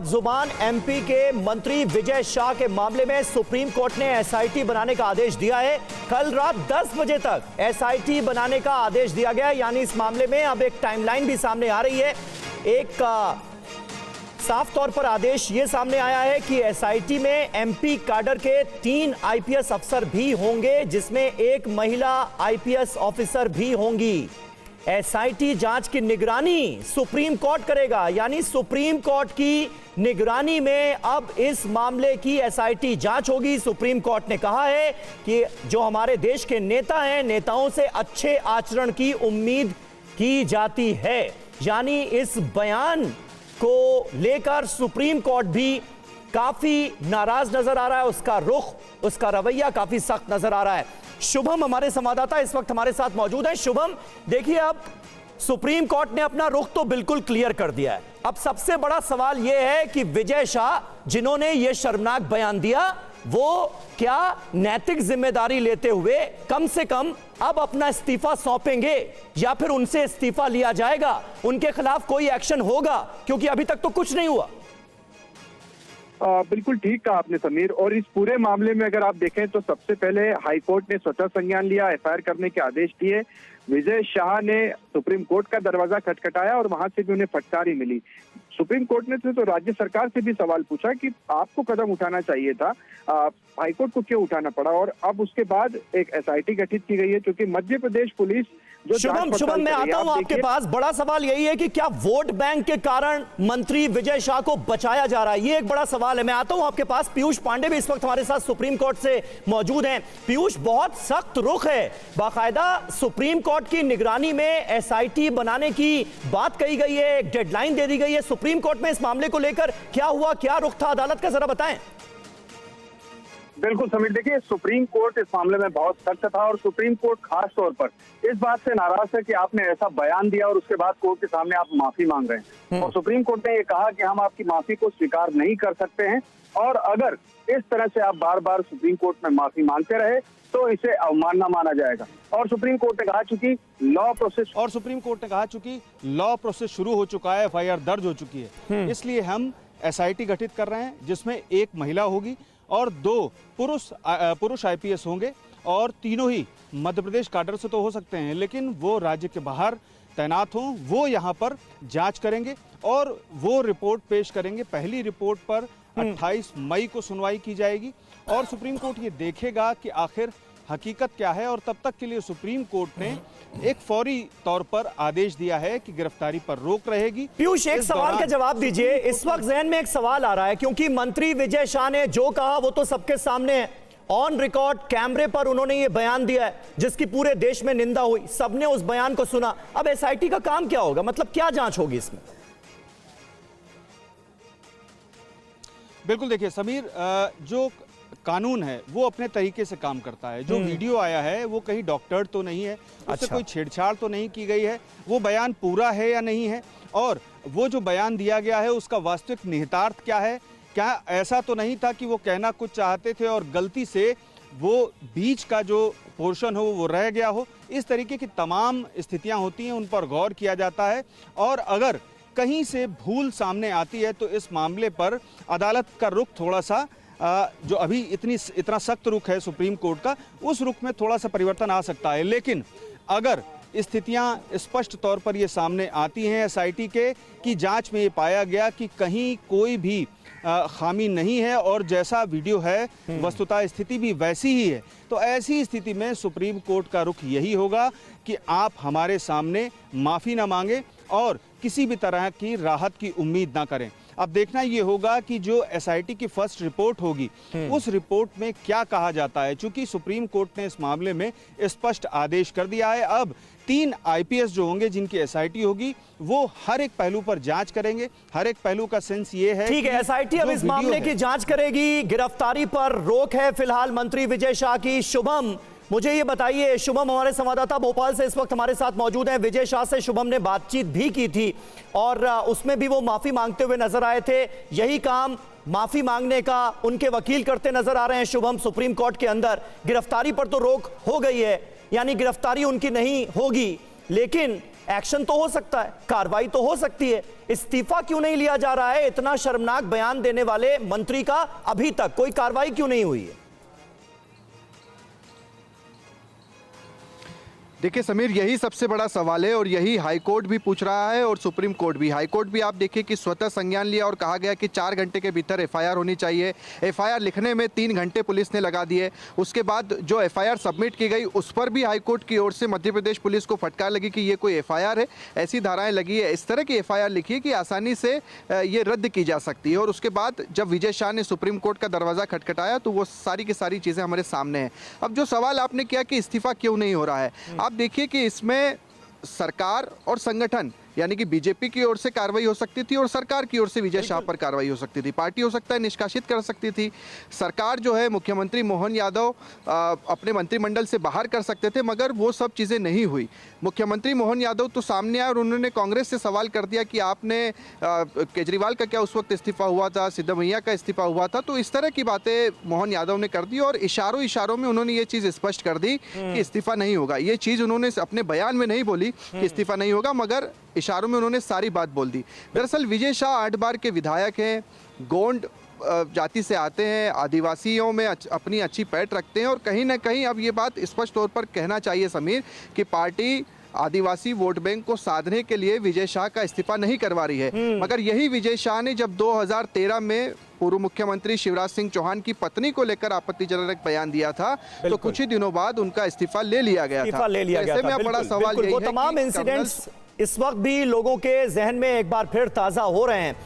बदजुबान MP के मंत्री विजय शाह के मामले में सुप्रीम कोर्ट ने एसआईटी बनाने का आदेश दिया है। कल रात 10 बजे तक एसआईटी बनाने का आदेश दिया गया, यानी इस मामले में अब एक टाइमलाइन भी सामने आ रही है। एक साफ तौर पर आदेश यह सामने आया है कि एसआईटी में एमपी कैडर के 3 आईपीएस अफसर भी होंगे, जिसमें एक महिला आईपीएस ऑफिसर भी होंगी। एसआईटी जांच की निगरानी सुप्रीम कोर्ट करेगा, यानी सुप्रीम कोर्ट की निगरानी में अब इस मामले की एसआईटी जांच होगी। सुप्रीम कोर्ट ने कहा है कि जो हमारे देश के नेता हैं, नेताओं से अच्छे आचरण की उम्मीद की जाती है, यानी इस बयान को लेकर सुप्रीम कोर्ट भी काफी नाराज नजर आ रहा है। उसका रुख, उसका रवैया काफी सख्त नजर आ रहा है। शुभम हमारे संवाददाता इस वक्त हमारे साथ मौजूद हैं। शुभम, देखिए अब सुप्रीम कोर्ट ने अपना रुख तो बिल्कुल क्लियर कर दिया है। अब सबसे बड़ा सवाल यह है कि विजय शाह, जिन्होंने यह शर्मनाक बयान दिया, वो क्या नैतिक जिम्मेदारी लेते हुए कम से कम अब अपना इस्तीफा सौंपेंगे या फिर उनसे इस्तीफा लिया जाएगा, उनके खिलाफ कोई एक्शन होगा? क्योंकि अभी तक तो कुछ नहीं हुआ। बिल्कुल ठीक कहा आपने समीर। और इस पूरे मामले में अगर आप देखें तो सबसे पहले हाईकोर्ट ने स्वतः संज्ञान लिया, एफआईआर करने के आदेश दिए। विजय शाह ने सुप्रीम कोर्ट का दरवाजा खटखटाया और वहां से भी उन्हें फटकार ही मिली। सुप्रीम कोर्ट ने तो राज्य सरकार से भी सवाल पूछा कि आपको कदम उठाना चाहिए था, हाईकोर्ट को क्यों उठाना पड़ा। और अब उसके बाद एक एसआईटी गठित की गई है, क्योंकि मध्य प्रदेश पुलिस जो शुभम मैं आता हूं आपके पास। बड़ा सवाल यही है कि क्या वोट बैंक के कारण मंत्री विजय शाह को बचाया जा रहा है? ये एक बड़ा सवाल है। मैं आता हूं आपके पास। पीयूष पांडे भी इस वक्त हमारे साथ सुप्रीम कोर्ट से मौजूद हैं। पीयूष, बहुत सख्त रुख है, बाकायदा सुप्रीम कोर्ट की निगरानी में एसआईटी बनाने की बात कही गई है, एक डेडलाइन दे दी गई है। सुप्रीम कोर्ट में इस मामले को लेकर क्या हुआ, क्या रुख था अदालत का, जरा बताएं। बिल्कुल समीर, देखिए सुप्रीम कोर्ट इस मामले में बहुत सख्त था और सुप्रीम कोर्ट खास तौर पर इस बात से नाराज है कि आपने ऐसा बयान दिया और उसके बाद कोर्ट के सामने आप माफी मांग रहे हैं। और सुप्रीम कोर्ट ने ये कहा कि हम आपकी माफी को स्वीकार नहीं कर सकते हैं, और अगर इस तरह से आप बार बार सुप्रीम कोर्ट में माफी मांगते रहे तो इसे अवमानना माना जाएगा। और सुप्रीम कोर्ट ने कहा चूंकि लॉ प्रोसेस शुरू हो चुका है, एफआईआर दर्ज हो चुकी है, इसलिए हम एसआईटी गठित कर रहे हैं, जिसमें एक महिला होगी और 2 पुरुष आईपीएस होंगे, और तीनों ही मध्य प्रदेश कैडर से तो हो सकते हैं, लेकिन वो राज्य के बाहर तैनात हों। वो यहाँ पर जांच करेंगे और वो रिपोर्ट पेश करेंगे। पहली रिपोर्ट पर 28 मई को सुनवाई की जाएगी और सुप्रीम कोर्ट ये देखेगा कि आखिर हकीकत क्या है। और तब तक के लिए सुप्रीम कोर्ट ने एक फौरी तौर पर आदेश दिया है कि गिरफ्तारी पर रोक रहेगी। पीयूष, एक सवाल का जवाब दीजिए। इस वक्त जहन में एक सवाल आ रहा है, क्योंकि मंत्री विजय शाह ने जो कहा वो तो सबके सामने है, ऑन रिकॉर्ड कैमरे पर उन्होंने ये बयान दिया है, जिसकी पूरे देश में निंदा हुई, सबने उस बयान को सुना। अब एसआईटी का काम क्या होगा, मतलब क्या जांच होगी इसमें? बिल्कुल, देखिए समीर, जो कानून है वो अपने तरीके से काम करता है। जो वीडियो आया है वो कहीं डॉक्टर तो नहीं है, उससे कोई छेड़छाड़ तो नहीं की गई है, वो बयान पूरा है या नहीं है, और वो जो बयान दिया गया है उसका वास्तविक निहितार्थ क्या है। क्या ऐसा तो नहीं था कि वो कहना कुछ चाहते थे और गलती से वो बीच का जो पोर्शन हो वो रह गया हो। इस तरीके की तमाम स्थितियां होती हैं, उन पर गौर किया जाता है, और अगर कहीं से भूल सामने आती है तो इस मामले पर अदालत का रुख थोड़ा सा, जो अभी इतना सख्त रुख है सुप्रीम कोर्ट का, उस रुख में थोड़ा सा परिवर्तन आ सकता है। लेकिन अगर स्थितियां स्पष्ट तौर पर ये सामने आती हैं एसआईटी के कि जांच में ये पाया गया कि कहीं कोई भी खामी नहीं है और जैसा वीडियो है वस्तुतः स्थिति भी वैसी ही है, तो ऐसी स्थिति में सुप्रीम कोर्ट का रुख यही होगा कि आप हमारे सामने माफ़ी ना मांगे और किसी भी तरह की राहत की उम्मीद ना करें। अब देखना ये होगा कि जो एसआईटी की फर्स्ट रिपोर्ट होगी उस रिपोर्ट में क्या कहा जाता है। चूंकि सुप्रीम कोर्ट ने इस मामले में स्पष्ट आदेश कर दिया है, अब 3 आईपीएस जो होंगे जिनकी एसआईटी होगी वो हर एक पहलू पर जांच करेंगे। हर एक पहलू का सेंस ये है, ठीक है, एसआईटी अब इस मामले की जांच करेगी। गिरफ्तारी पर रोक है फिलहाल मंत्री विजय शाह की। शुभम, मुझे ये बताइए, शुभम हमारे संवाददाता भोपाल से इस वक्त हमारे साथ मौजूद हैं। विजय शाह से शुभम ने बातचीत भी की थी और उसमें भी वो माफी मांगते हुए नजर आए थे। यही काम माफी मांगने का उनके वकील करते नजर आ रहे हैं। शुभम, सुप्रीम कोर्ट के अंदर गिरफ्तारी पर तो रोक हो गई है, यानी गिरफ्तारी उनकी नहीं होगी, लेकिन एक्शन तो हो सकता है, कार्रवाई तो हो सकती है, इस्तीफा क्यों नहीं लिया जा रहा है? इतना शर्मनाक बयान देने वाले मंत्री का अभी तक कोई कार्रवाई क्यों नहीं हुई है? देखिए समीर, यही सबसे बड़ा सवाल है और यही हाई कोर्ट भी पूछ रहा है और सुप्रीम कोर्ट भी। हाई कोर्ट भी आप देखिए कि स्वतः संज्ञान लिया और कहा गया कि 4 घंटे के भीतर एफआईआर होनी चाहिए। एफआईआर लिखने में 3 घंटे पुलिस ने लगा दिए। उसके बाद जो एफआईआर सबमिट की गई उस पर भी हाई कोर्ट की ओर से मध्य प्रदेश पुलिस को फटकार लगी कि ये कोई एफआईआर है, ऐसी धाराएं लगी है, इस तरह की एफआईआर लिखी है कि आसानी से ये रद्द की जा सकती है। और उसके बाद जब विजय शाह ने सुप्रीम कोर्ट का दरवाज़ा खटखटाया तो वो सारी की सारी चीज़ें हमारे सामने हैं। अब जो सवाल आपने किया कि इस्तीफा क्यों नहीं हो रहा है, आप देखिए कि इसमें सरकार और संगठन यानी कि बीजेपी की ओर से कार्रवाई हो सकती थी और सरकार की ओर से विजय शाह पर कार्रवाई हो सकती थी। पार्टी हो सकता है निष्कासित कर सकती थी, सरकार जो है मुख्यमंत्री मोहन यादव अपने मंत्रिमंडल से बाहर कर सकते थे, मगर वो सब चीज़ें नहीं हुई। मुख्यमंत्री मोहन यादव तो सामने आए और उन्होंने कांग्रेस से सवाल कर दिया कि आपने केजरीवाल का क्या उस वक्त इस्तीफा हुआ था, सिद्धरमैया का इस्तीफा हुआ था, तो इस तरह की बातें मोहन यादव ने कर दी और इशारों में उन्होंने ये चीज़ स्पष्ट कर दी कि इस्तीफा नहीं होगा। ये चीज़ उन्होंने अपने बयान में नहीं बोली कि इस्तीफा नहीं होगा, मगर इशारों में उन्होंने सारी बात बोल दी। दरअसल विजय शाह 8 बार के विधायक हैं, गोंड जाति से आते हैं, आदिवासियों में अपनी अच्छी पैठ रखते हैं और कहीं ना कहीं अब ये बात स्पष्ट तौर पर कहना चाहिए समीर कि पार्टी आदिवासी वोट बैंक को साधने के लिए विजय शाह का इस्तीफा नहीं करवा रही है। मगर यही विजय शाह ने जब 2013 में पूर्व मुख्यमंत्री शिवराज सिंह चौहान की पत्नी को लेकर आपत्तिजनक बयान दिया था तो कुछ ही दिनों बाद उनका इस्तीफा ले लिया गया था। ऐसे में बड़ा सवाल यही है तमाम इंसिडेंट्स इस वक्त भी लोगों के जहन में एक बार फिर ताजा हो रहे हैं।